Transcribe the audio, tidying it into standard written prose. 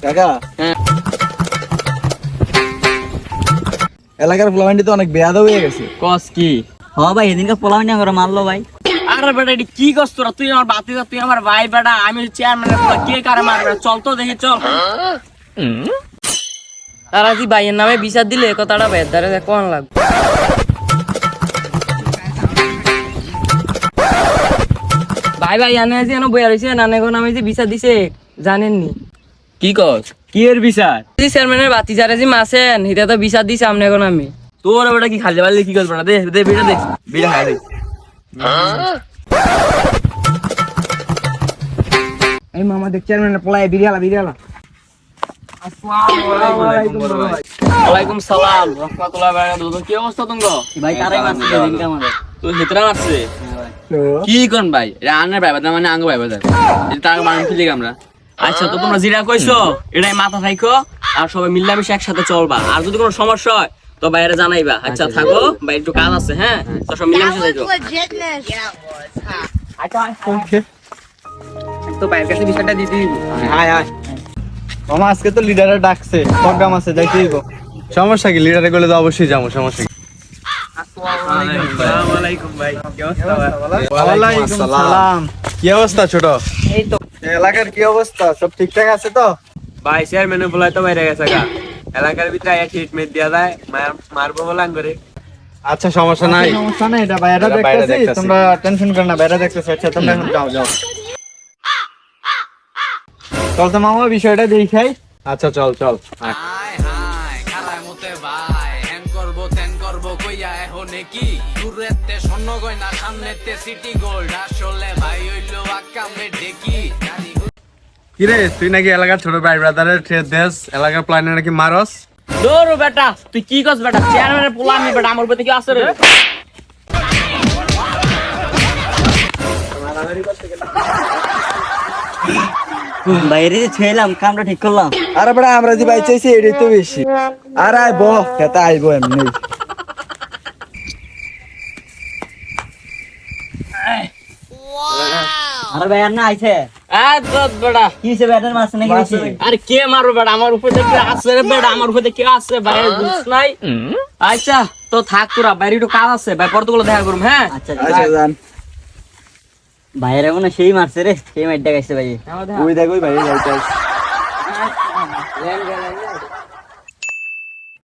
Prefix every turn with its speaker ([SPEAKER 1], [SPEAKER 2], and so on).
[SPEAKER 1] কাকা
[SPEAKER 2] হ্যাঁ
[SPEAKER 1] এলাকার পোলাপান্ডি তো অনেক বেয়াদা হয়ে গেছে।
[SPEAKER 2] কস কি?
[SPEAKER 3] ভাই এদিনকে পোলাপান্ডি করে মারলো ভাই।
[SPEAKER 2] আরে বেটা এটি কি করছ তোরা? তুই আমার বাতি যা, তুই আমার ভাই বেটা, আমি চেয়ারম্যানের পোলা, কে কারে মারবে? চল তো দেখি চল।
[SPEAKER 4] তারা যে ভাইয়ের নামে বিচার দিলে কথাটা বেদারে কোন লাগবে। ভাই ভাই আনে আছে এনে বইয়া রইছে, নানে কোন নামে যে বিচার দিছে জানেননি?
[SPEAKER 2] কি কস? কি এর বিচার?
[SPEAKER 4] জি চেয়ারম্যানের বাতি যারা যে মাসেন এটা তো বিচার দিছে আমনে কোন আমি।
[SPEAKER 2] তোর বেটা কি খালি বালি কি করছ বেটা? দে দে বিড়া দে, বিড়া খাই দে।
[SPEAKER 3] এই মামা দেখ চেয়ারম্যানের পোলায় বিরিয়ালা
[SPEAKER 2] ওয়ালাইকুম সালাম রাহমাতুল্লাহি ওয়া বারাকাতুহু। কি অবস্থা তুমগো?
[SPEAKER 3] ভাই কারাই মারছে এদিনকে আমাদের।
[SPEAKER 2] তুই হেতরা মারছে কি কোন ভাই? এটা আন্নার ভাই বাদা মানে আঙ্গ ভাই বাদা, এটা তার মান ফিলি আমরা। আচ্ছা তো তোমরা যেটা কইছো এটাই মাথা রাখো, আর সবাই মিলামিশে একসাথে চলবা। আর যদি কোনো সমস্যা হয় তো বাইরে জানাইবা। আচ্ছা থাকো ভাই, একটু কাজ আছে। হ্যাঁ তো সব মিলামিশে থাকো।
[SPEAKER 3] তো ভাইয়ের কাছে বিষয়টা দিতে দিব।
[SPEAKER 1] হাই হাই মামা, আজকে তো লিডারে ডাকছে, প্রোগ্রাম আছে, যাইতে দিব। সমস্যা কি? লিডারে গেলে তো অবশ্যই যাবো, সমস্যা কি?
[SPEAKER 2] আসসালামু আলাইকুম ভাই, কি অবস্থা ভাই?
[SPEAKER 1] ওয়ালাইকুম সালাম। কি অবস্থা ছোট?
[SPEAKER 3] এই তো
[SPEAKER 1] এলাকার কি অবস্থা? সব ঠিকঠাক আছে তো?
[SPEAKER 2] ভাই চেয়ারম্যানের বলাই তো বাইরে গেছে গা, এলাকার ভিতরে এক ট্রিটমেন্ট দেয়া যায়, মারবো বলান করে।
[SPEAKER 1] আচ্ছা সমস্যা নাই,
[SPEAKER 3] সমস্যা নাই, এটা ভাইয়েরা
[SPEAKER 1] এটা বাইরে
[SPEAKER 3] দেখতেছি,
[SPEAKER 1] দেখতেছি।
[SPEAKER 3] তোমরা টেনশন করো না, বাইরে দেখতেছি। আচ্ছা তোমরা এখন যাও চলতে মামা বিষয়টা দেখাই।
[SPEAKER 1] আচ্ছা চল চল।
[SPEAKER 5] হায় হায় খেলায় মতে ভাই হ্যান করবো তেন করবো কইয়া এখনে কি দূরেতে স্বর্ণ গয়না সামনেতে সিটি গোল্ড আসলে ভাই হইলো আকামে ডেকি
[SPEAKER 1] কিরে তুই নাকি এলাকার ছোট ভাই ব্রাদারের দেশ এলাকার প্ল্যানে নাকি মারস?
[SPEAKER 2] দৌড় বেটা, তুই কি করছ বেটা? চেয়ারম্যানের পোলা আমি বেটা, আমার উপরে কি আছে রে?
[SPEAKER 3] বাইরে যে ছেলাম কামটা ঠিক করলাম।
[SPEAKER 1] আরে বড় আমরা যে ভাই চাইছি এটাই তো বেশি। আর আইব খেতে আইব এমনি।
[SPEAKER 3] আরে ভাই আর না আইছে
[SPEAKER 2] বেটা
[SPEAKER 3] কি সে ব্যাটার মারছে নাকি বেশি?
[SPEAKER 2] আরে কে মারবে বেটা? আমার উপরে দেখে আছে রে বেটা, আমার উপরে দেখে আছে ভাই, বুঝছ নাই? আচ্ছা তো থাক তোরা, বাইরে একটু কাজ আছে ভাই, পরতুগুলো দেখা করুম। হ্যাঁ
[SPEAKER 3] আচ্ছা
[SPEAKER 1] আচ্ছা জান।
[SPEAKER 3] ভাইয়ের মনে সেই মারছে রে, সেই মাইরটা গাইছে ভাই।
[SPEAKER 1] ওই দেখ ওই ভাই যাইতাছে।